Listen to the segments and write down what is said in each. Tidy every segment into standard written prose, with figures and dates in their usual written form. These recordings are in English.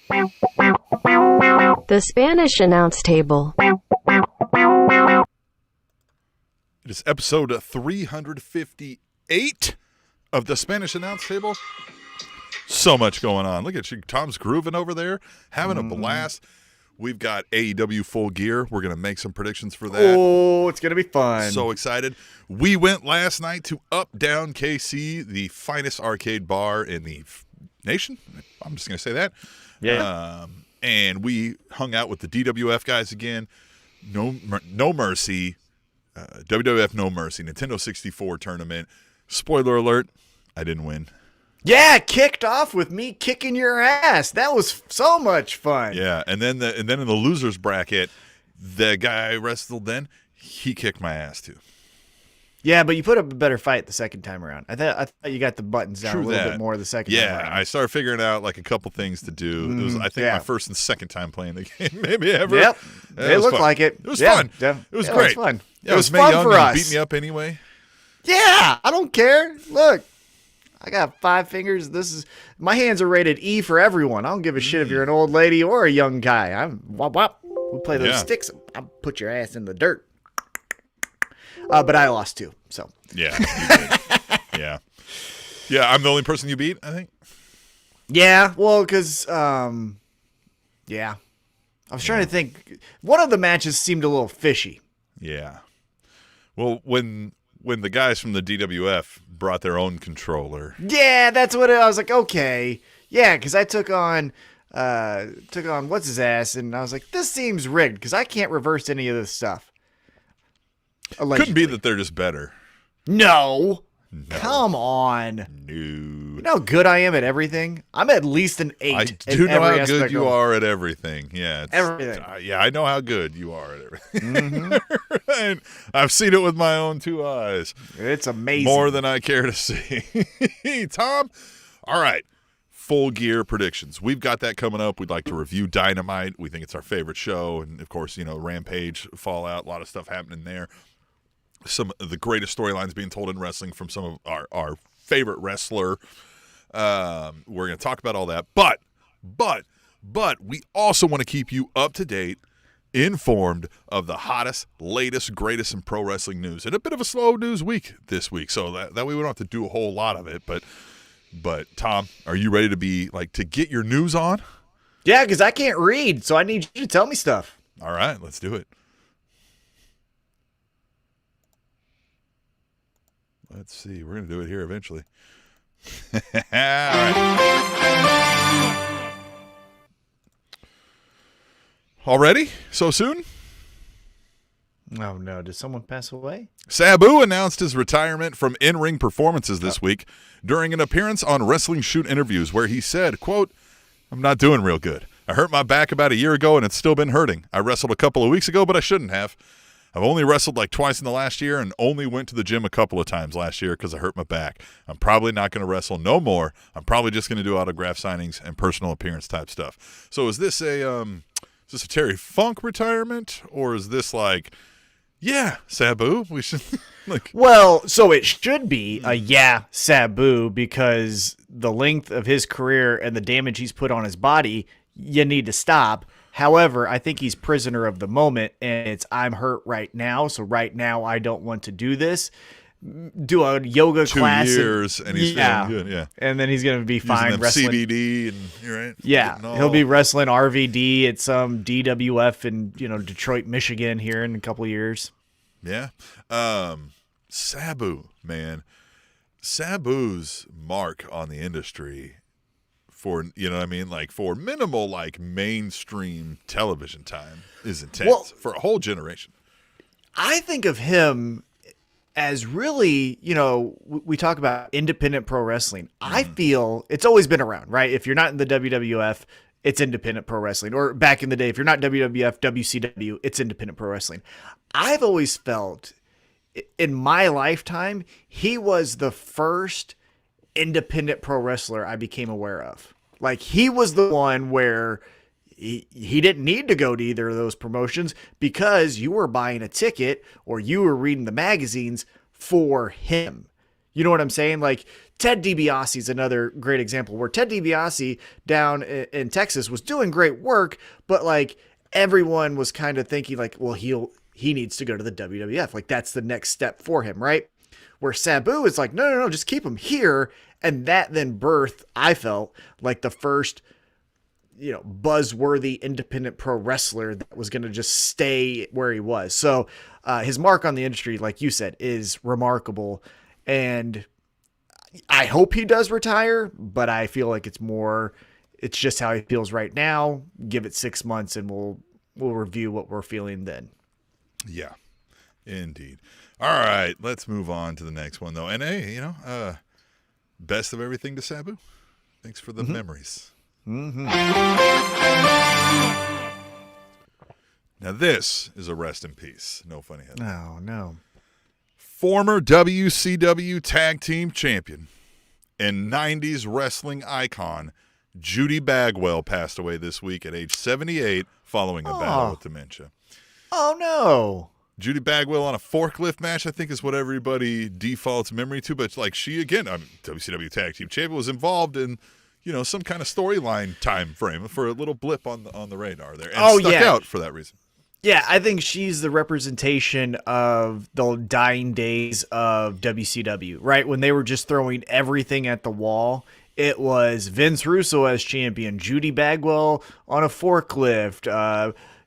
The Spanish announce table. It is episode 358 of the Spanish announce table. So much going on. Look at you. Tom's grooving over there, having a blast. We've got AEW Full Gear. We're going to make some predictions for that. Oh, it's going to be fun. So excited. We went last night to Up Down KC, the finest arcade bar in the nation. I'm just going to say that. Yeah. And we hung out with the DWF guys again. No Mercy. WWF No Mercy. Nintendo 64 tournament. Spoiler alert, I didn't win. Yeah, kicked off with me kicking your ass. That was so much fun. Yeah, and then in the losers bracket, the guy I wrestled then, he kicked my ass too. Yeah, but you put up a better fight the second time around. I thought you got the buttons down a little bit more the second time around. Yeah, I started figuring out like a couple things to do. It was, I think, my first and second time playing the game, maybe ever. Yep, it looked like it. It was fun. Yeah. It was great. It was fun. Yeah, it was Mae fun Young for us. Beat me up anyway. Yeah, I don't care. Look, I got 5 fingers. My hands are rated E for everyone. I don't give a shit if you're an old lady or a young guy. I'm wop wop. We play those sticks. I'll put your ass in the dirt. But I lost too. So yeah, you did. yeah. I'm the only person you beat, I think. Yeah, well, because I was trying to think. One of the matches seemed a little fishy. Yeah. Well, when the guys from the DWF brought their own controller. Yeah, that's what I was like, okay. Yeah, because I took on what's his ass, and I was like, this seems rigged because I can't reverse any of this stuff. Allegedly. Couldn't be that they're just better. No. Come on. No. You know how good I am at everything? I'm at least an 8. I do know how good you are at everything. Yeah. Everything. Yeah, I know how good you are at everything. Mm-hmm. And I've seen it with my own 2 eyes. It's amazing. More than I care to see. Tom, all right. Full Gear predictions. We've got that coming up. We'd like to review Dynamite. We think it's our favorite show. And, of course, Rampage, Fallout, a lot of stuff happening there. Some of the greatest storylines being told in wrestling from some of our favorite wrestler. We're going to talk about all that. But we also want to keep you up to date, informed of the hottest, latest, greatest in pro wrestling news. And a bit of a slow news week this week, so that way we don't have to do a whole lot of it. But Tom, are you ready to get your news on? Yeah, because I can't read, so I need you to tell me stuff. All right, let's do it. Let's see. We're going to do it here eventually. All right. Already? So soon? Oh, no. Did someone pass away? Sabu announced his retirement from in-ring performances this week during an appearance on Wrestling Shoot Interviews where he said, quote, "I'm not doing real good. I hurt my back about a year ago and it's still been hurting. I wrestled a couple of weeks ago, but I shouldn't have. I've only wrestled like twice in the last year and only went to the gym a couple of times last year because I hurt my back. I'm probably not going to wrestle no more. I'm probably just going to do autograph signings and personal appearance type stuff." So is this a Terry Funk retirement, or is this like, yeah, Sabu, we should Well, so it should be a Sabu, because the length of his career and the damage he's put on his body, you need to stop. However, I think he's prisoner of the moment, and it's I'm hurt right now, so right now I don't want to do this. Do a yoga 2 class. years, and he's feeling good, yeah. And then he's going to be fine wrestling. CBD, and you're right. Yeah, he'll be wrestling RVD at some DWF in Detroit, Michigan here in a couple of years. Yeah. Sabu, man. Sabu's mark on the industry for, for minimal, mainstream television time is intense for a whole generation. I think of him as really, we talk about independent pro wrestling. I feel it's always been around, right? If you're not in the WWF, it's independent pro wrestling. Or back in the day, if you're not WWF, WCW, it's independent pro wrestling. I've always felt in my lifetime, he was the first independent pro wrestler I became aware of. Like, he was the one where he didn't need to go to either of those promotions because you were buying a ticket or you were reading the magazines for him. You know what I'm saying? Like Ted DiBiase is another great example where Ted DiBiase down in Texas was doing great work, but like everyone was kind of thinking like, well, he needs to go to the WWF. Like that's the next step for him, right? Where Sabu is like, no, just keep him here. And that then birthed, I felt like the first, buzzworthy independent pro wrestler that was going to just stay where he was. So his mark on the industry, like you said, is remarkable. And I hope he does retire, but I feel like it's just how he feels right now. Give it 6 months and we'll review what we're feeling then. Yeah, indeed. All right, let's move on to the next one though. And hey, best of everything to Sabu. Thanks for the memories. Mm-hmm. Now this is a rest in peace. No funny head. No. Former WCW Tag Team Champion and 90s wrestling icon Judy Bagwell passed away this week at age 78 following a battle with dementia. Oh, no. Judy Bagwell on a forklift match, I think, is what everybody defaults memory to. But like she, again, WCW Tag Team Champion, was involved in, some kind of storyline time frame for a little blip on the radar there. And stuck out for that reason. Yeah, I think she's the representation of the dying days of WCW, right? When they were just throwing everything at the wall. It was Vince Russo as champion, Judy Bagwell on a forklift,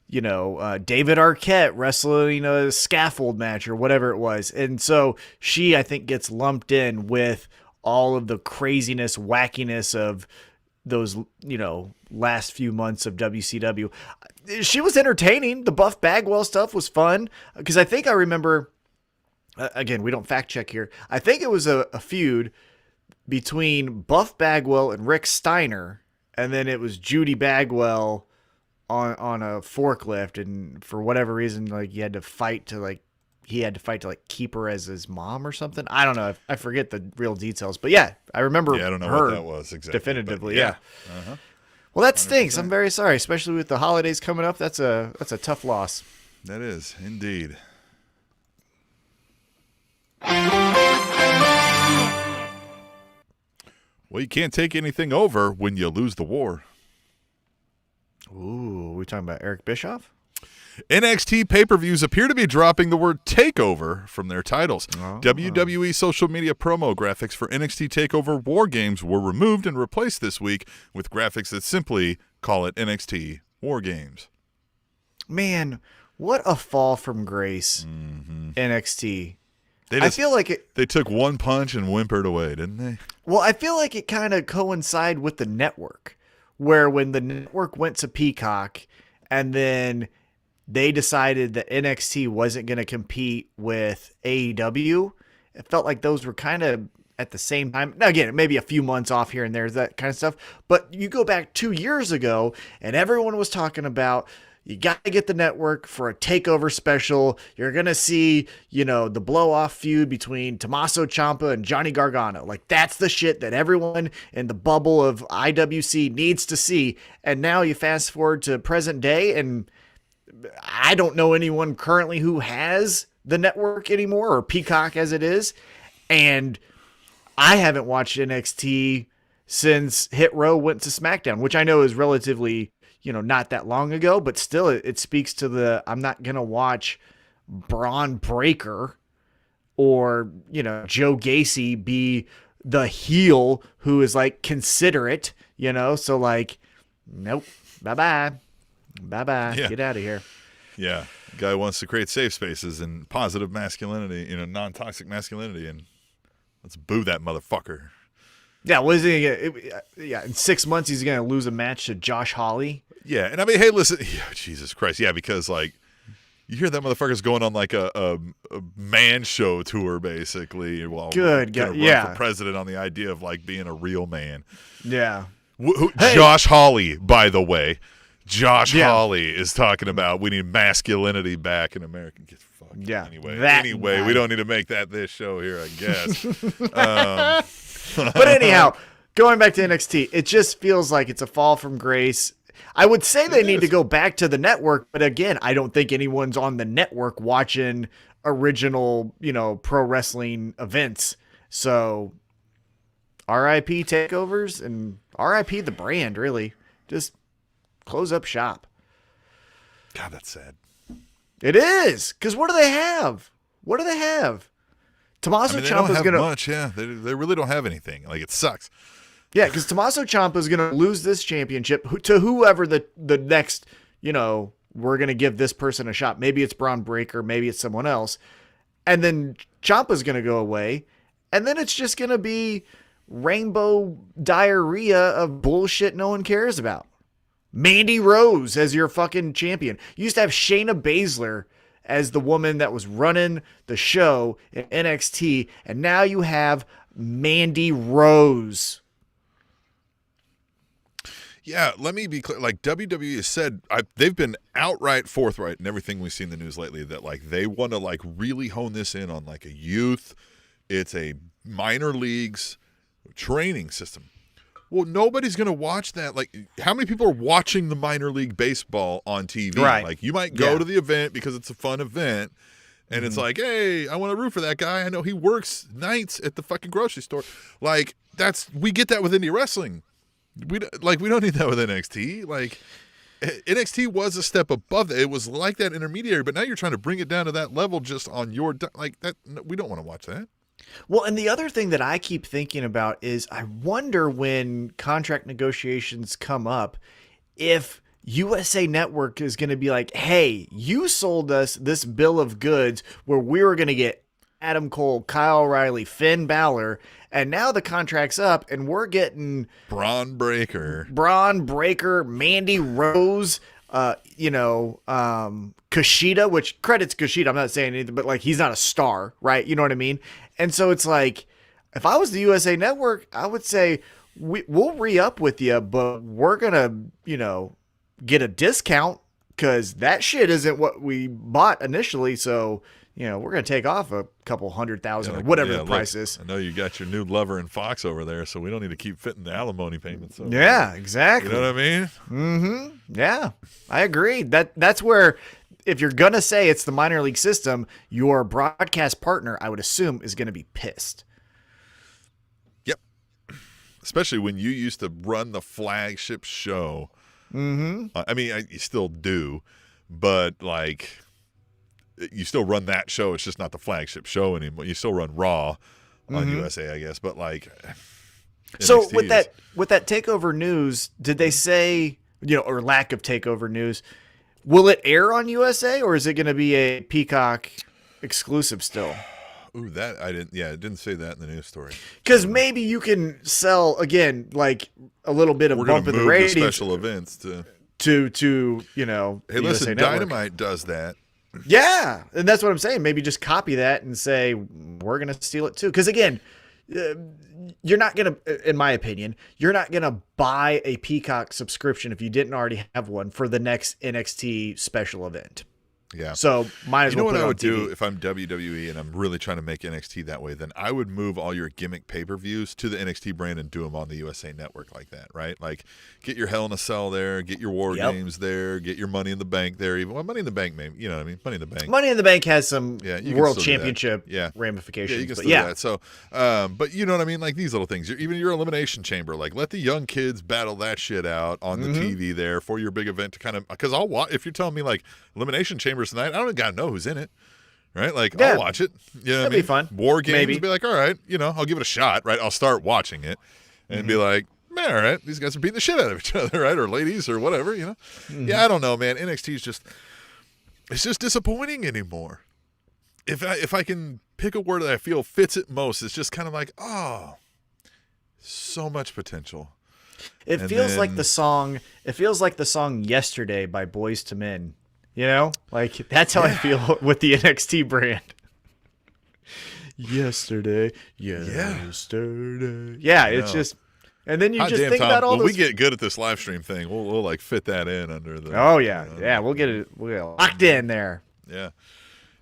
David Arquette wrestling a scaffold match or whatever it was. And so she, I think, gets lumped in with all of the craziness, wackiness of those, last few months of WCW. She was entertaining. The Buff Bagwell stuff was fun because I think I remember, again, we don't fact check here. I think it was a feud between Buff Bagwell and Rick Steiner, and then it was Judy Bagwell on a forklift, and for whatever reason, like he had to fight to keep her as his mom or something. I don't know. I forget the real details, but yeah, I remember. Yeah, I don't know her what that was exactly. Definitively, yeah. Uh-huh. Well, that stinks. 100%. I'm very sorry, especially with the holidays coming up. That's a tough loss. That is indeed. Well, you can't take anything over when you lose the war. Ooh, we talking about Eric Bischoff? NXT pay-per-views appear to be dropping the word takeover from their titles. Oh. WWE social media promo graphics for NXT TakeOver War Games were removed and replaced this week with graphics that simply call it NXT War Games. Man, what a fall from grace, NXT. I feel like they took one punch and whimpered away, didn't they? Well, I feel like it kind of coincided with the network, where when the network went to Peacock and then they decided that NXT wasn't going to compete with AEW, it felt like those were kind of at the same time. Now, again, maybe a few months off here and there, that kind of stuff. But you go back 2 years ago and everyone was talking about, you got to get the network for a takeover special. You're going to see, the blow-off feud between Tommaso Ciampa and Johnny Gargano. Like, that's the shit that everyone in the bubble of IWC needs to see. And now you fast forward to present day, and I don't know anyone currently who has the network anymore, or Peacock as it is. And I haven't watched NXT since Hit Row went to SmackDown, which I know is relatively, not that long ago, but still it speaks to I'm not going to watch Braun Breaker or, Joe Gacy be the heel who is like considerate, so like, nope, bye-bye. Bye-bye. Yeah. Get out of here. Yeah. Guy wants to create safe spaces and positive masculinity, non-toxic masculinity, and let's boo that motherfucker. Yeah, what is he in 6 months he's gonna lose a match to Josh Hawley. Yeah, and I mean, hey, listen, Jesus Christ, yeah, because like you hear that motherfucker's going on like a man show tour basically, while run for president on the idea of like being a real man. Yeah. Josh Hawley, by the way. Hawley is talking about we need masculinity back in American. Yeah. Anyway, we don't need to make that this show here, I guess. But anyhow, going back to NXT, it just feels like it's a fall from grace. I would say they need to go back to the network, but again, I don't think anyone's on the network watching original, pro wrestling events So RIP takeovers and RIP the brand, really. Just close up shop. God, that's sad. It is, because what do they have? What do they have? Tommaso They Ciampa's don't have gonna much. Yeah, they really don't have anything. Like, it sucks. Yeah, because Tommaso Ciampa's gonna lose this championship to whoever the next, we're gonna give this person a shot. Maybe it's Braun Breaker, maybe it's someone else, and then Ciampa's gonna go away, and then it's just gonna be rainbow diarrhea of bullshit no one cares about. Mandy Rose as your fucking champion. You used to have Shayna Baszler as the woman that was running the show in NXT, and now you have Mandy Rose. Yeah, let me be clear. Like, WWE has said, they've been outright forthright in everything we've seen in the news lately that, like, they want to, like, really hone this in on, like, a youth. It's a minor leagues training system. Well, nobody's going to watch that. Like, how many people are watching the minor league baseball on TV? Right. Like, you might go to the event because it's a fun event, and it's like, hey, I want to root for that guy. I know he works nights at the fucking grocery store. Like, we get that with indie wrestling. We don't need that with NXT. Like, NXT was a step above that. It was like that intermediary, but now you're trying to bring it down to that level just on your like that. We don't want to watch that. Well, and the other thing that I keep thinking about is I wonder when contract negotiations come up if USA Network is going to be like, hey, you sold us this bill of goods where we were going to get Adam Cole, Kyle O'Reilly, Finn Balor, and now the contract's up and we're getting Braun Breaker, Mandy Rose, Kushida, which credits Kushida. I'm not saying anything, but like he's not a star, right? You know what I mean? And so it's like, if I was the USA Network, I would say we'll re-up with you, but we're gonna, get a discount because that shit isn't what we bought initially. So we're gonna take off a couple $100,000 or whatever the price is. I know you got your new lover and Fox over there, so we don't need to keep fitting the alimony payments. Yeah, exactly. You know what I mean? Mm-hmm. Yeah, I agree. That's where, if you're gonna say it's the minor league system, your broadcast partner, I would assume, is gonna be pissed. Yep. Especially when you used to run the flagship show. Mm-hmm. You still do, but like, you still run that show. It's just not the flagship show anymore. You still run Raw on USA, I guess. But like, so NXT with that takeover news, did they say, or lack of takeover news, will it air on USA or is it going to be a Peacock exclusive still? Ooh, that I didn't. Yeah, it didn't say that in the news story. Because maybe you can sell again, like a little bit of bump in the ratings. The special events to Hey, listen, Dynamite does that. Yeah, and that's what I'm saying. Maybe just copy that and say we're going to steal it too. Because again, you're not going to, in my opinion, you're not going to buy a Peacock subscription if you didn't already have one for the next NXT special event. Yeah. So might as well put it on TV. You know what I would do if I'm WWE and I'm really trying to make NXT that way? Then I would move all your gimmick pay-per-views to the NXT brand and do them on the USA Network like that, right? Like, get your Hell in a Cell there, get your War Games there, get your Money in the Bank there. Even Money in the Bank, maybe, you know what I mean? Money in the Bank. Money in the Bank has some World Championship ramifications. ramifications. Yeah, you can still do that. So, but you know what I mean? Like these little things. Even your Elimination Chamber, like let the young kids battle that shit out on the TV there for your big event to kind of, because I'll watch. If you're telling me like Elimination Chambers tonight, I don't gotta know who's in it, right? Like I'll watch it. You know, that'd be fun. War Games, maybe. Be like, all right, I'll give it a shot, right? I'll start watching it and be like, man, all right, these guys are beating the shit out of each other, right? Or ladies, or whatever, Yeah, I don't know, man. NXT is it's just disappointing anymore. If I can pick a word that I feel fits it most, it's just kind of like, oh, so much potential. It feels like the song "Yesterday" by Boyz II Men. Like that's how I feel with the NXT brand. Yesterday. Yeah, it's just, and then you just think about all those. We get good at this live stream thing. We'll like fit that in under the. Oh yeah, we'll get it. We'll locked in there. Yeah.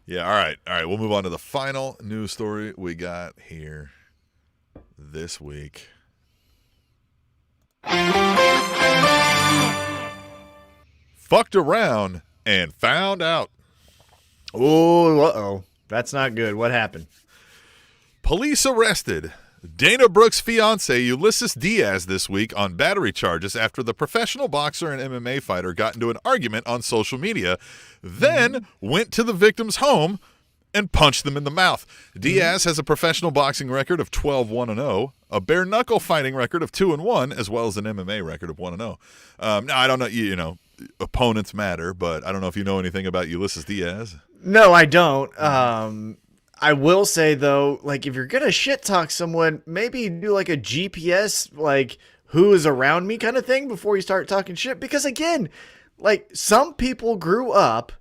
All right. We'll move on to the final news story we got here this week. Fucked around and found out. Oh, that's not good. What happened? Police arrested Dana Brooks' fiance, Ulysses Diaz, this week on battery charges after the professional boxer and MMA fighter got into an argument on social media, then went to the victim's home and punched them in the mouth. Diaz has a professional boxing record of 12-1-0, a bare-knuckle fighting record of 2-1, as well as an MMA record of 1-0. Now, I don't know, opponents matter, but I don't know if you know anything about Ulysses Diaz. No, I don't. I will say, though, like, if you're going to shit talk someone, maybe do like a GPS, like, who is around me kind of thing before you start talking shit. Because, again, like, some people grew up,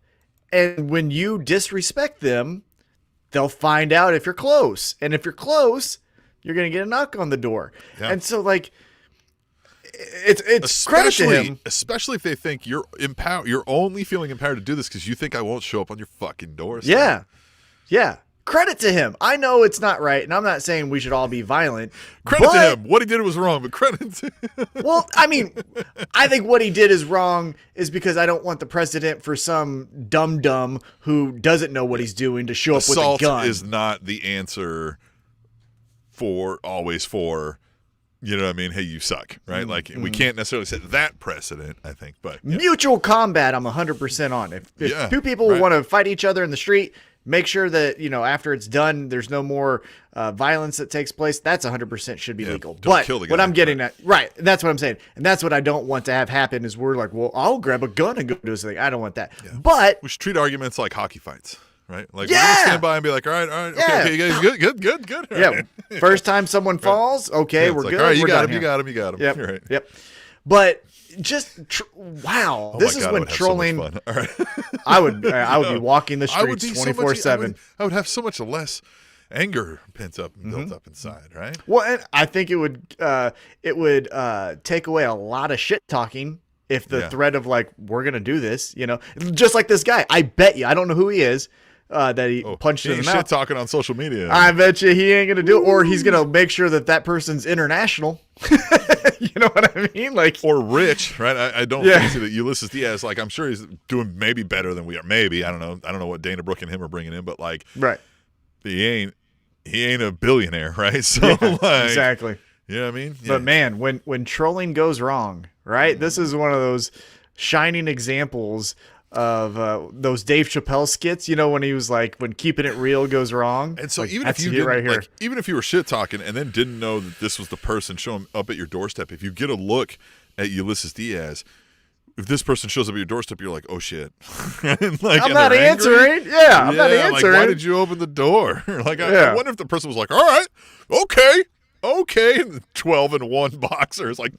and when you disrespect them, they'll find out if you're close. And if you're close, you're going to get a knock on the door. Yeah. And so, like, it's credit to him. Especially if they think you're only feeling empowered to do this because you think I won't show up on your fucking doorstep. Yeah. Yeah. Credit to him. I know it's not right, and I'm not saying we should all be violent. Credit to him. What he did was wrong, but credit to him. Well, I mean, I think what he did is wrong is because I don't want the precedent for some dum-dum who doesn't know what he's doing to show up with a gun. Assault is not the answer always for, you know what I mean? Hey, you suck, right? Like, we can't necessarily set that precedent, I think. But yeah. Mutual combat, I'm 100% on. If two people want to fight each other in the street, make sure that, after it's done, there's no more violence that takes place. That's 100% should be legal. But kill the guy, what I'm getting at, right, that's what I'm saying. And that's what I don't want to have happen is we're like, well, I'll grab a gun and go do something. I don't want that. Yeah. But we should treat arguments like hockey fights, right? Like, we're going to stand by and be like, all right, okay, you guys, good. Yeah, right. First time someone falls, okay, we're like, good. All right, you got him. Yep, right. Yep. But just wow, oh this my is God, when trolling. So all right. I would be walking the streets 24/7. I would have so much less anger pent up and built up inside, right? Well, and I think it would take away a lot of shit talking if the threat of like we're gonna do this, just like this guy. I bet you, I don't know who he is. That he punched in the mouth. Shit talking on social media. I bet you he ain't gonna do it, or he's gonna make sure that person's international. You know what I mean? Like, or rich, right? I don't think that Ulysses Diaz, like, I'm sure he's doing maybe better than we are. Maybe I don't know what Dana Brooke and him are bringing in, but like, right? He ain't a billionaire, right? So exactly. You know what I mean? Yeah. But man, when trolling goes wrong, right? This is one of those shining examples of those Dave Chappelle skits, when he was like, when keeping it real goes wrong. And so like, even if you didn't, even if you were shit talking and then didn't know that this was the person showing up at your doorstep, if you get a look at Ulysses Diaz, if this person shows up at your doorstep, you're like, oh shit. I'm not answering. Yeah, I'm not answering. Like, why did you open the door? Like, I wonder if the person was like, all right, okay. And 12-1 boxer is like,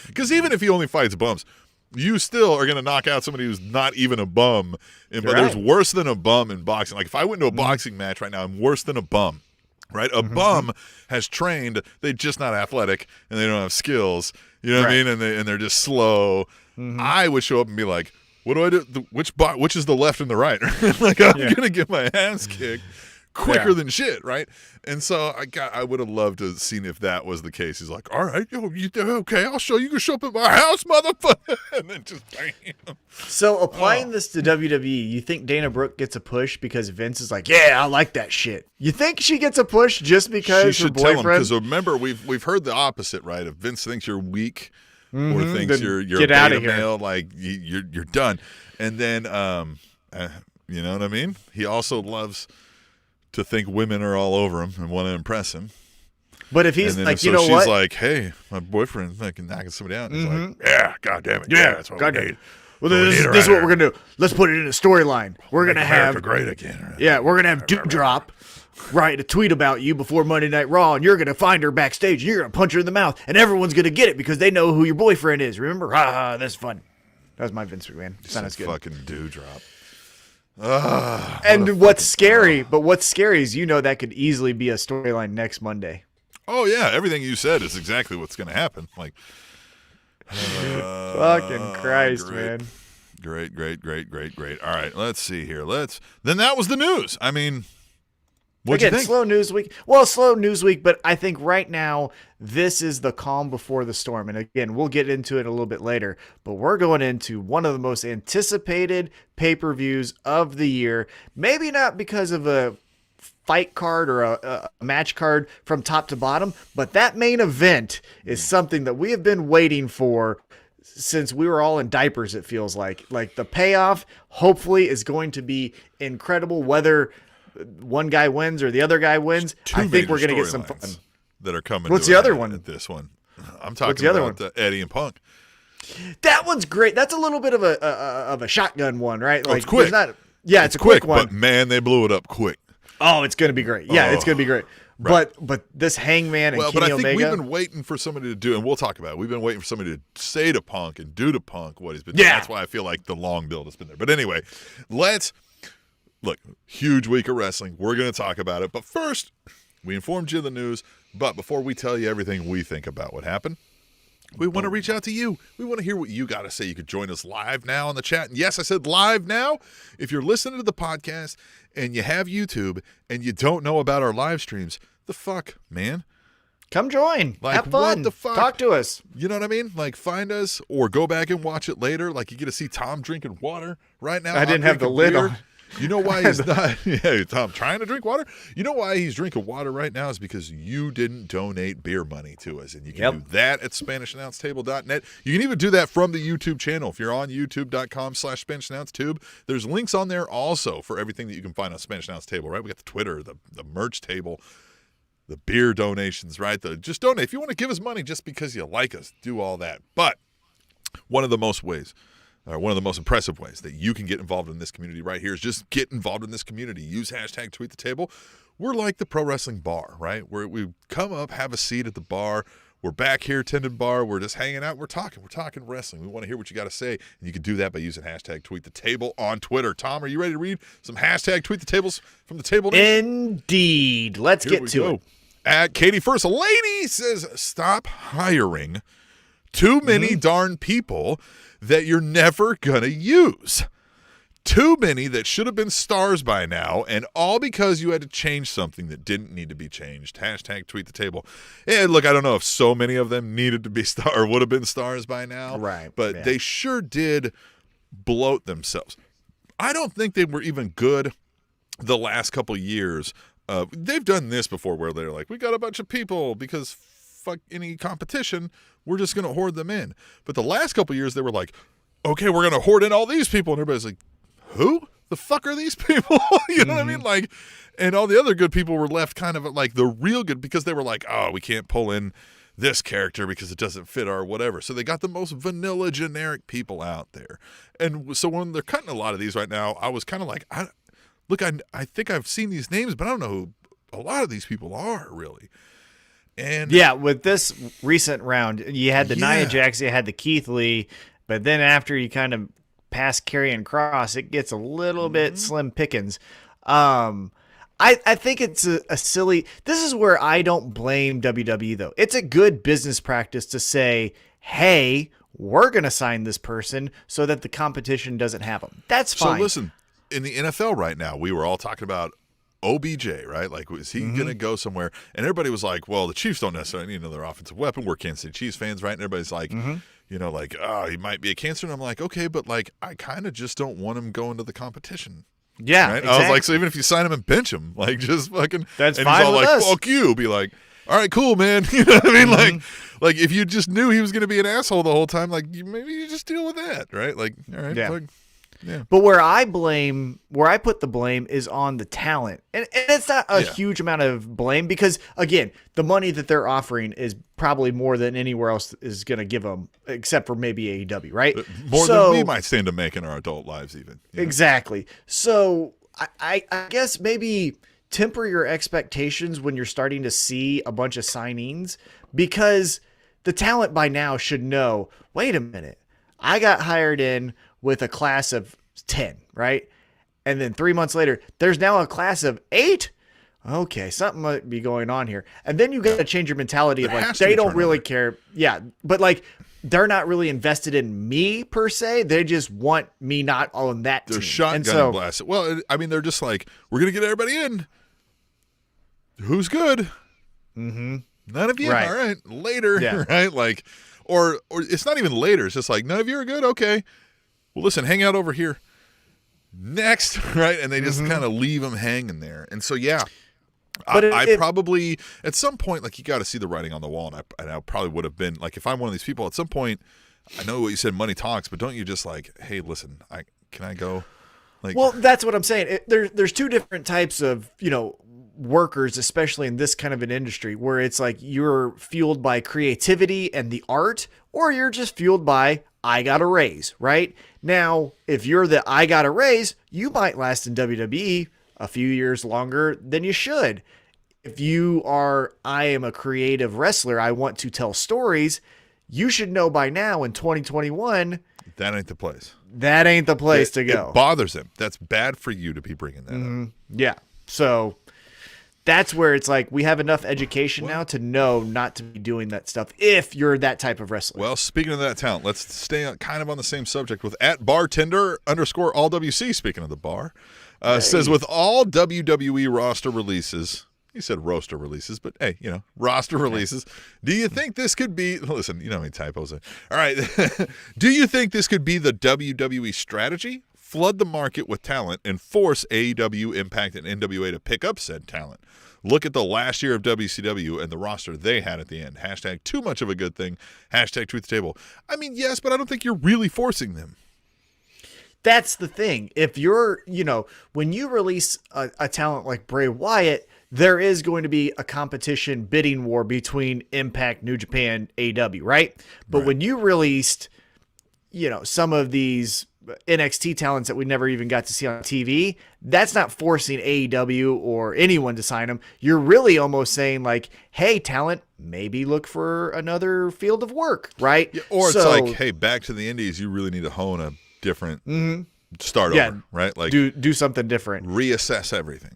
because even if he only fights bums, you still are going to knock out somebody who's not even a bum. But there's worse than a bum in boxing. Like, if I went into a boxing match right now, I'm worse than a bum, right? A bum has trained. They're just not athletic, and they don't have skills. You know what I mean? And they're just slow. I would show up and be like, what do I do? Which is the left and the right? Like, I'm going to get my ass kicked quicker than shit, right? And so I would have loved to have seen if that was the case. He's like, all right, okay, I'll show you. You can show up at my house, motherfucker. And then just bam. So applying this to WWE, you think Dana Brooke gets a push because Vince is like, yeah, I like that shit. You think she gets a push just because her boyfriend? Because remember, we've heard the opposite, right? If Vince thinks you're weak or thinks you're get a out of beta here, male, like you're done. And then you know what I mean? He also loves to think women are all over him and want to impress him. But if he's like, she's like, hey, my boyfriend's fucking knocking somebody out. And he's like, yeah, God damn it. Yeah, that's what we need. Well, this is what we're going to do. Let's put it in a storyline. We're going to have great again. Right? Yeah, we're going to have Duke Drop write a tweet about you before Monday Night Raw, and you're going to find her backstage. And you're going to punch her in the mouth, and everyone's going to get it because they know who your boyfriend is. Remember? Ha ha, that's fun. That was my Vince McMahon. Sounds good. Fucking Dewdrop. And what's scary is that could easily be a storyline next Monday. Oh yeah, everything you said is exactly what's going to happen. Like, fucking Christ, man. Great. All right, let's see here. Then that was the news. I mean, what'd you think? Slow news week. Well, slow news week, but I think right now this is the calm before the storm. And again, we'll get into it a little bit later, but we're going into one of the most anticipated pay-per-views of the year. Maybe not because of a fight card or a match card from top to bottom, but that main event is something that we have been waiting for since we were all in diapers. It feels like the payoff hopefully is going to be incredible, whether one guy wins or the other guy wins. I think we're going to get some fun that are coming. What's the other one? At this one, I'm talking about Eddie and Punk. That one's great. That's a little bit of a shotgun one, right? Like, it's quick. It's a quick one. But man, they blew it up quick. Oh, it's going to be great. Yeah, it's going to be great. Right. But this Hangman and Kenny but I think Omega, we've been waiting for somebody to do, and we'll talk about it. We've been waiting for somebody to say to Punk and do to Punk what he's been doing. That's why I feel like the long build has been there. But anyway, look, huge week of wrestling. We're going to talk about it. But first, we informed you of the news. But before we tell you everything we think about what happened, we want to reach out to you. We want to hear what you got to say. You could join us live now on the chat. And yes, I said live now. If you're listening to the podcast and you have YouTube and you don't know about our live streams, the fuck, man? Come join. Like, have fun. What the fuck? Talk to us. You know what I mean? Like, find us or go back and watch it later. Like, you get to see Tom drinking water right now. I didn't have the lid on. You know why he's not? Yeah, Tom trying to drink water. You know why he's drinking water right now is because you didn't donate beer money to us, and you can do that at SpanishAnnounceTable.net. You can even do that from the YouTube channel. If you're on YouTube.com/SpanishAnnounceTube, there's links on there also for everything that you can find on Spanish Announce Table. Right? We got the Twitter, the merch table, the beer donations. Right? Just donate if you want to give us money just because you like us. Do all that. But one of the most impressive ways that you can get involved in this community right here is just get involved in this community. Use hashtag Tweet the Table. We're like the pro wrestling bar, right? Where we come up, have a seat at the bar. We're back here, tended bar. We're just hanging out. We're talking wrestling. We want to hear what you got to say. And you can do that by using hashtag Tweet the Table on Twitter. Tom, are you ready to read some hashtag Tweet the Tables from the Table Nation? Indeed. Let's get to it. At Katie First, a lady says, stop hiring too many darn people that you're never gonna use. Too many that should have been stars by now, and all because you had to change something that didn't need to be changed. Hashtag Tweet the Table. And look, I don't know if so many of them needed to be or would have been stars by now. Right. But they sure did bloat themselves. I don't think they were even good the last couple years. They've done this before where they're like, we got a bunch of people because fuck any competition, we're just going to hoard them in. But the last couple years, they were like, okay, we're going to hoard in all these people. And everybody's like, who the fuck are these people? You know what I mean? Like, and all the other good people were left kind of like the real good because they were like, oh, we can't pull in this character because it doesn't fit our whatever. So they got the most vanilla generic people out there. And so when they're cutting a lot of these right now, I was kind of like, I think I've seen these names, but I don't know who a lot of these people are really. And yeah, with this recent round, you had the Nia Jax, you had the Keith Lee, but then after you kind of pass Karrion Kross, it gets a little bit slim pickings. I think it's a silly. This is where I don't blame WWE though. It's a good business practice to say, "Hey, we're going to sign this person so that the competition doesn't have them." That's fine. So listen, in the NFL right now, we were all talking about OBJ, right? Like, is he going to go somewhere? And everybody was like, well, the Chiefs don't necessarily need another offensive weapon. We're Kansas City Chiefs fans, right? And everybody's like, you know, like, oh, he might be a cancer. And I'm like, okay, but like, I kind of just don't want him going to the competition. Yeah. Right? Exactly. I was like, so even if you sign him and bench him, like, just fucking, that's and fine he's all with like, us. fuck you. Be like, all right, cool, man. You know what I mean? Like if you just knew he was going to be an asshole the whole time, like, maybe you just deal with that, right? Like, all right, fuck. Yeah. But where I put the blame is on the talent. And it's not a huge amount of blame because, again, the money that they're offering is probably more than anywhere else is going to give them, except for maybe AEW, right? More than we might stand to make in our adult lives even. Exactly. So I guess maybe temper your expectations when you're starting to see a bunch of signings because the talent by now should know, wait a minute, I got hired in with a class of 10, right? And then 3 months later, there's now a class of 8. Okay, something might be going on here. And then you got to change your mentality of like, they don't really care. Yeah, but like, they're not really invested in me per se. They just want me not on that they're team. Shotgun blasted. Well, I mean, they're just like, we're going to get everybody in. Who's good? None of you? Right. All right. Later, right? Like, or it's not even later. It's just like, none of you are good? Okay. Well, listen, hang out over here. Next, right? And they just kind of leave them hanging there. And so, I probably at some point, like, you got to see the writing on the wall, and I probably would have been like, if I'm one of these people at some point, I know what you said, money talks, but don't you just like, hey, listen, can I go? Like, well, that's what I'm saying. There's two different types of, workers, especially in this kind of an industry, where it's like you're fueled by creativity and the art, or you're just fueled by, I got a raise, right? Now, if you're the I got a raise, you might last in WWE a few years longer than you should. If you are, I am a creative wrestler, I want to tell stories, you should know by now in 2021, that ain't the place. That ain't the place to go. It bothers him. That's bad for you to be bringing that up. Yeah. So that's where it's like, we have enough education now to know not to be doing that stuff if you're that type of wrestler. Well, speaking of that talent, let's stay kind of on the same subject with @bartender_allwc, speaking of the bar, says, with all WWE roster releases, he said roaster releases, but hey, roster releases, do you think this could be, listen, you know how many typos are. All right. Do you think this could be the WWE strategy? Flood the market with talent and force AEW, Impact, and NWA to pick up said talent. Look at the last year of WCW and the roster they had at the end. # too much of a good thing. # tweet the table. I mean, yes, but I don't think you're really forcing them. That's the thing. If you're, when you release a talent like Bray Wyatt, there is going to be a competition bidding war between Impact, New Japan, AEW, right? But when you released, some of these NXT talents that we never even got to see on TV, that's not forcing AEW or anyone to sign them. You're really almost saying like, hey, talent, maybe look for another field of work, right? Yeah, or it's like, hey, back to the indies, you really need to hone a different start over, right? Like, do something different. Reassess everything.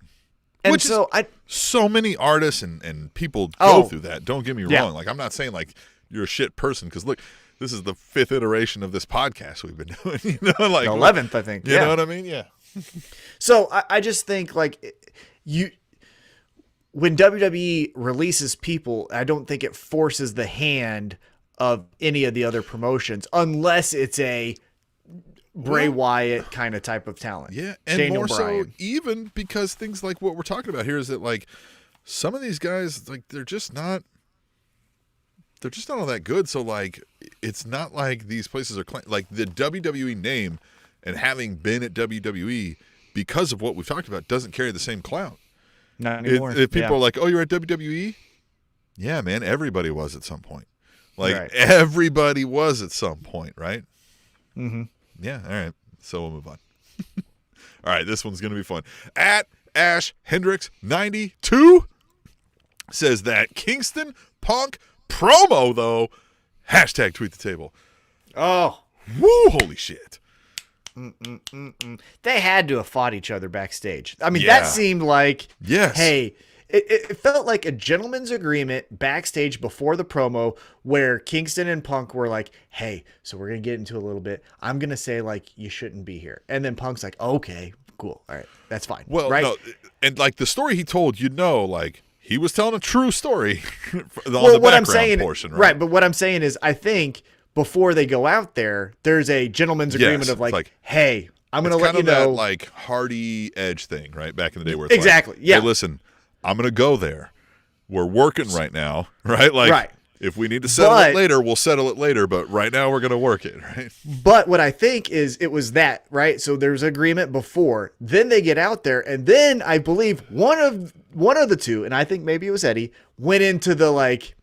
And which so so many artists and people go through that. Don't get me wrong. Like, I'm not saying like you're a shit person, because look, this is the 5th iteration of this podcast we've been doing. Like the 11th, I think. You know what I mean? Yeah. So I just think like when WWE releases people, I don't think it forces the hand of any of the other promotions unless it's a Bray Wyatt kind of type of talent. Yeah, and Daniel more Bryan. so even because things like what we're talking about here is that like some of these guys, like they're just not all that good. So like it's not like these places are like the WWE name and having been at WWE because of what we've talked about doesn't carry the same clout. Not anymore. If people are like, oh, you're at WWE? Yeah, man, everybody was at some point. Like everybody was at some point, right? Mm-hmm. Yeah, all right. So we'll move on. All right, this one's going to be fun. @AshHendricks92 says that Kingston Punk promo, though, # tweet the table. Oh. Woo, holy shit. They had to have fought each other backstage. I mean, that seemed like, hey, it felt like a gentleman's agreement backstage before the promo where Kingston and Punk were like, hey, so we're going to get into a little bit. I'm going to say, like, you shouldn't be here. And then Punk's like, okay, cool. All right, that's fine. Well, right? no, and like the story he told, like, he was telling a true story on the what background I'm saying, portion, right? Right, but what I'm saying is I think before they go out there, there's a gentleman's agreement of like, hey, I'm going to let you know. That like Hardy Edge thing, right? Back in the day where it's exactly, like, yeah. Hey, listen, I'm going to go there. We're working right now, right? Like, if we need to settle it later, we'll settle it later. But right now, we're going to work it, right? But what I think is it was that, right? So there's agreement before. Then they get out there, and then I believe one of the two, and I think maybe it was Eddie, went into the like,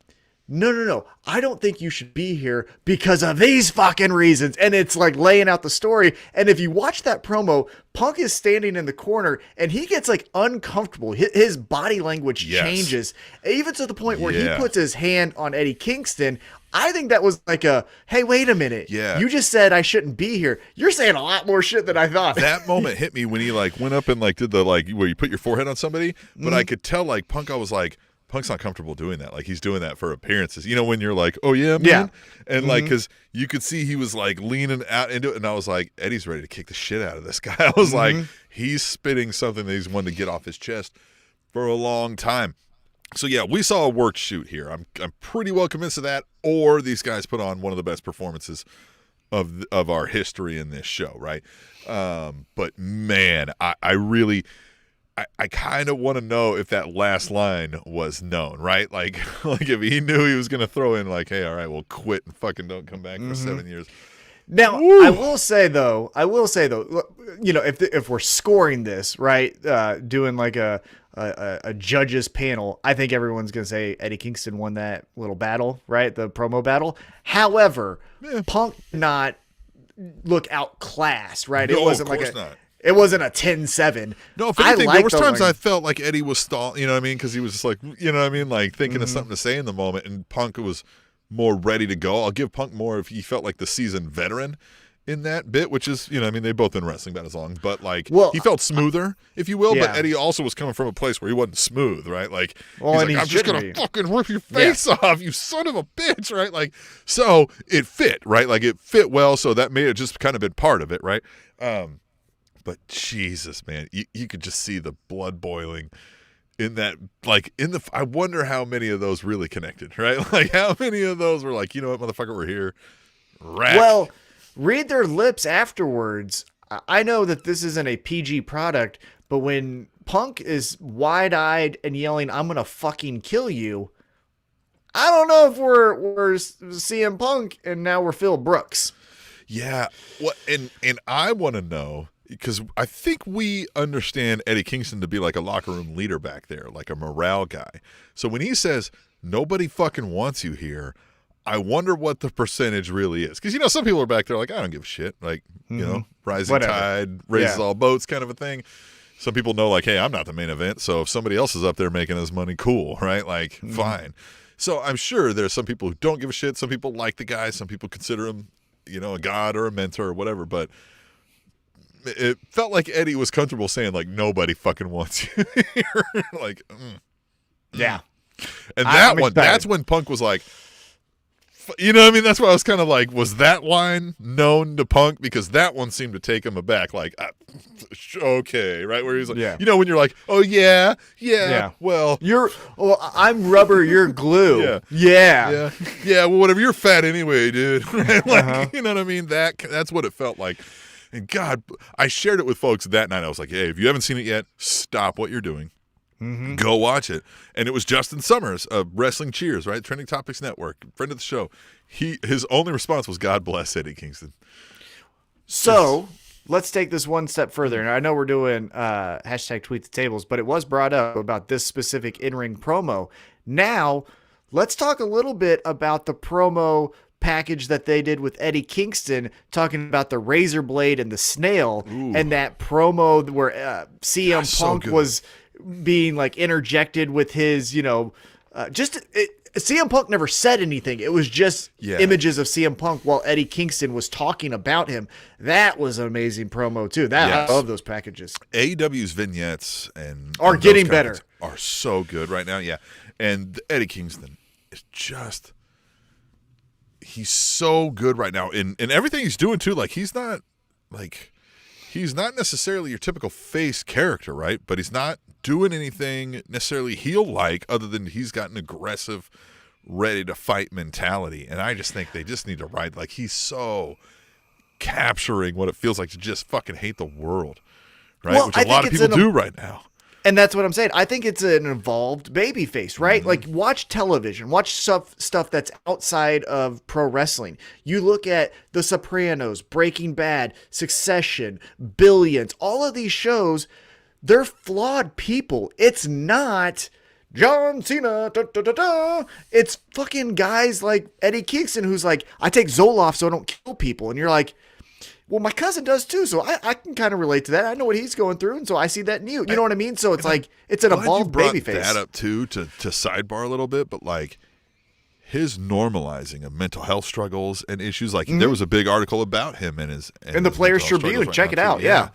no, I don't think you should be here because of these fucking reasons. And it's like laying out the story. And if you watch that promo, Punk is standing in the corner and he gets like uncomfortable. His body language changes, even to the point where he puts his hand on Eddie Kingston. I think that was like hey, wait a minute. Yeah. You just said I shouldn't be here. You're saying a lot more shit than I thought. That moment hit me when he like went up and like did the like where you put your forehead on somebody. But I could tell like Punk, I was like, Punk's not comfortable doing that. Like he's doing that for appearances. When you're like, oh yeah, man. Yeah. And like, cause you could see he was like leaning out into it. And I was like, Eddie's ready to kick the shit out of this guy. I was like, he's spitting something that he's wanted to get off his chest for a long time. So yeah, we saw a worked shoot here. I'm pretty well convinced of that. Or these guys put on one of the best performances of our history in this show. Right. But man, I really, I kind of want to know if that last line was known, right? Like if he knew he was going to throw in like, hey, all right, we'll quit and fucking don't come back for 7 years. Now, Woo! I will say though, you know, if we're scoring this, right, doing like a judges panel, I think everyone's going to say Eddie Kingston won that little battle, right? The promo battle. However, Punk did not look outclassed, right? No, it wasn't of course like not. It wasn't a 10-7. No, if anything, there was times I felt like Eddie was stalling, you know what I mean? Because he was just like, you know what I mean? Like thinking of something to say in the moment, and Punk was more ready to go. I'll give Punk more if he felt like the seasoned veteran in that bit, which is, you know, I mean, they've both been wrestling about as long, but like he felt smoother, if you will, but Eddie also was coming from a place where he wasn't smooth, right? Like, he's like, I'm just going to fucking rip your face off, you son of a bitch, right? Like, so it fit, right? Like, it fit well, so that may have just kind of been part of it, right? But Jesus, man, you could just see the blood boiling in that, like, I wonder how many of those really connected, right? Like, how many of those were like, you know what, motherfucker, we're here. Rack. Well, read their lips afterwards. I know that this isn't a PG product, but when Punk is wide-eyed and yelling, I'm going to fucking kill you, I don't know if we're CM Punk and now we're Phil Brooks. Yeah. What? And I want to know, because I think we understand Eddie Kingston to be like a locker room leader back there, like a morale guy. So when he says, nobody fucking wants you here, I wonder what the percentage really is. Because, you know, some people are back there like, I don't give a shit. Like, you know, rising tide raises all boats kind of a thing. Some people know like, hey, I'm not the main event. So if somebody else is up there making us money, cool, right? Like, fine. So I'm sure there's some people who don't give a shit. Some people like the guy. Some people consider him, you know, a god or a mentor or whatever. But it felt like Eddie was comfortable saying like, nobody fucking wants you here. Like, yeah. And that's when Punk was like, you know what I mean? That's why I was kind of like, was that line known to Punk? Because that one seemed to take him aback. Like, okay, right? Where he's like, you know, when you're like, oh, yeah, well. I'm rubber, you're glue. Yeah. Well, whatever, you're fat anyway, dude. Like, you know what I mean? That's what it felt like. And God, I shared it with folks that night. I was like, hey, if you haven't seen it yet, stop what you're doing. Go watch it. And it was Justin Summers of Wrestling Cheers, right? Trending Topics Network, friend of the show. His only response was, God bless Eddie Kingston. So let's take this one step further. And I know we're doing hashtag tweet the tables, but it was brought up about this specific in-ring promo. Now, let's talk a little bit about the promo package that they did with Eddie Kingston, talking about the razor blade and the snail. And that promo where CM Punk was being like interjected with his, you know, CM Punk never said anything. It was just images of CM Punk while Eddie Kingston was talking about him. That was an amazing promo too. I love those packages. AEW's vignettes are getting better. Are so good right now. Yeah. And Eddie Kingston is just, he's so good right now in everything he's doing too. Like he's not necessarily your typical face character, right? But he's not doing anything necessarily heel-like other than he's got an aggressive, ready-to-fight mentality. And I just think they just need to ride. Like, he's so capturing what it feels like to just fucking hate the world, right? Well, which a lot of people do right now. And that's what I'm saying. I think it's an evolved babyface, right? Like, watch television, watch stuff that's outside of pro wrestling. You look at The Sopranos, Breaking Bad, Succession, Billions, all of these shows, they're flawed people. It's not John Cena. It's fucking guys like Eddie Kingston who's like, I take Zoloft so I don't kill people. And you're like, well, my cousin does too, so I can kind of relate to that. I know what he's going through, and so I see that in you. You know what I mean? So it's like, it's an evolved babyface. That up too, to sidebar a little bit, but like his normalizing of mental health struggles and issues. Like there was a big article about him and his the Players Tribune. Check it out. Yeah.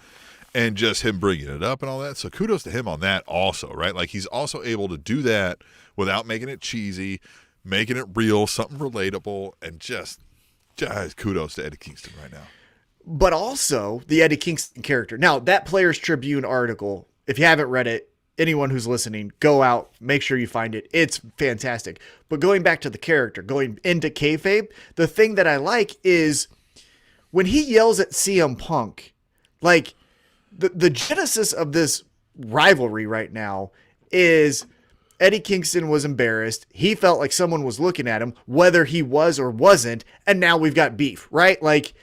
And just him bringing it up and all that. So kudos to him on that also, right? Like he's also able to do that without making it cheesy, making it real, something relatable, and just kudos to Eddie Kingston right now. But also the Eddie Kingston character. Now, that Players Tribune article, if you haven't read it, anyone who's listening, go out, make sure you find it. It's fantastic. But going back to the character, going into kayfabe, the thing that I like is when he yells at CM Punk, like the genesis of this rivalry right now is Eddie Kingston was embarrassed. He felt like someone was looking at him, whether he was or wasn't, and now we've got beef, right? Like,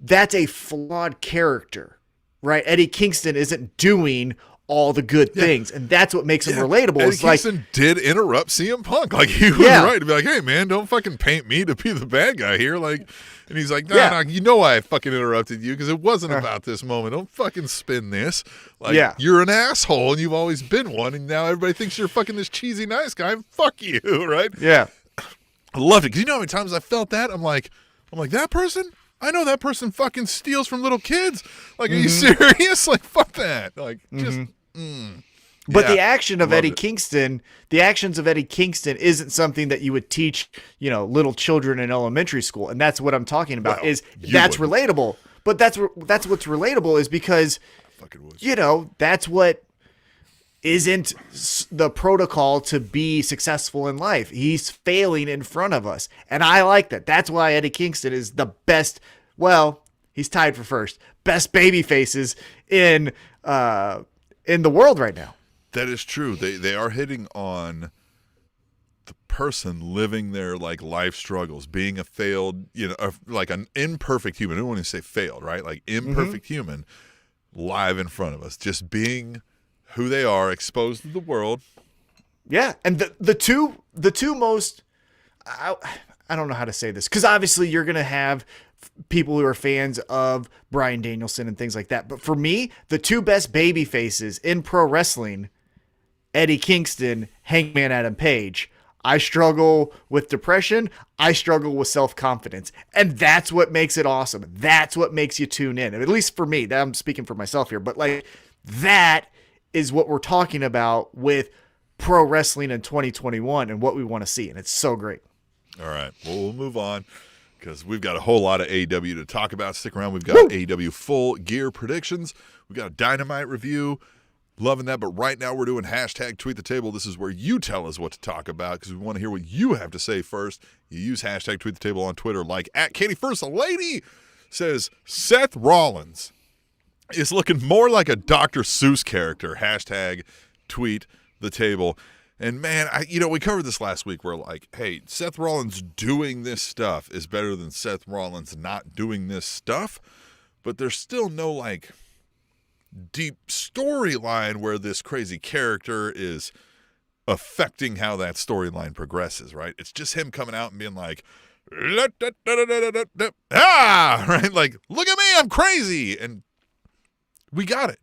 that's a flawed character, right? Eddie Kingston isn't doing all the good things, and that's what makes him relatable. Eddie Kingston did interrupt CM Punk. Like, he was right to be like, hey, man, don't fucking paint me to be the bad guy here. Like, and he's like, nah, you know why I fucking interrupted you, because it wasn't about this moment. Don't fucking spin this. Like, you're an asshole, and you've always been one, and now everybody thinks you're fucking this cheesy nice guy. Fuck you, right? Yeah. I loved it, because you know how many times I felt that? I'm like, that person? I know that person fucking steals from little kids. Like, are you serious? Like, fuck that. Like, just... But the action of Eddie Kingston, the actions of Eddie Kingston isn't something that you would teach, little children in elementary school. And that's what I'm talking about that's relatable. But that's what's relatable is because, that's what isn't the protocol to be successful in life. He's failing in front of us. And I like that. That's why Eddie Kingston is the best. Well, he's tied for first. Best baby faces in the world right now. That is true. They are hitting on the person living their like life struggles, being a failed, like an imperfect human. I don't want to say failed, right? Like imperfect human live in front of us, just being who they are, exposed to the world. Yeah. And the two most, I don't know how to say this, because obviously you're going to have people who are fans of Bryan Danielson and things like that. But for me, the two best baby faces in pro wrestling, Eddie Kingston, Hangman Adam Page. I struggle with depression. I struggle with self-confidence. And that's what makes it awesome. That's what makes you tune in. At least for me, I'm speaking for myself here, but like that is what we're talking about with pro wrestling in 2021 and what we want to see. And it's so great. All right. Well, we'll move on, because we've got a whole lot of AEW to talk about. Stick around. We've got AEW Full Gear predictions. We've got a Dynamite review. Loving that. But right now we're doing hashtag Tweet the Table. This is where you tell us what to talk about, because we want to hear what you have to say first. You use hashtag Tweet the Table on Twitter, like at Katie First. A lady says Seth Rollins is looking more like a Dr. Seuss character. Hashtag Tweet the Table. And man, we covered this last week. We're like, hey, Seth Rollins doing this stuff is better than Seth Rollins not doing this stuff. But there's still no like deep storyline where this crazy character is affecting how that storyline progresses, right? It's just him coming out and being like, right? Like, look at me, I'm crazy. And we got it.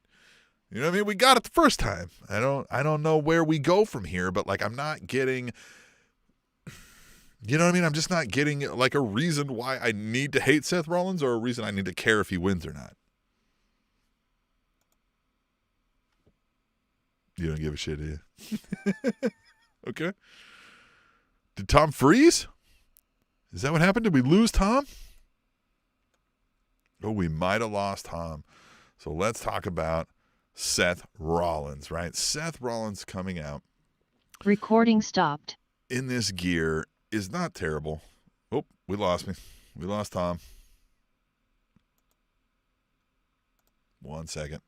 You know what I mean? We got it the first time. I don't know where we go from here, but like I'm not getting, you know what I mean? I'm just not getting like a reason why I need to hate Seth Rollins or a reason I need to care if he wins or not. You don't give a shit, do you? Okay. Did Tom freeze? Is that what happened? Did we lose Tom? Oh, we might have lost Tom. So let's talk about Seth Rollins, right? Seth Rollins coming out. Recording stopped. In this gear is not terrible. Oh, we lost me. We lost Tom. 1 second.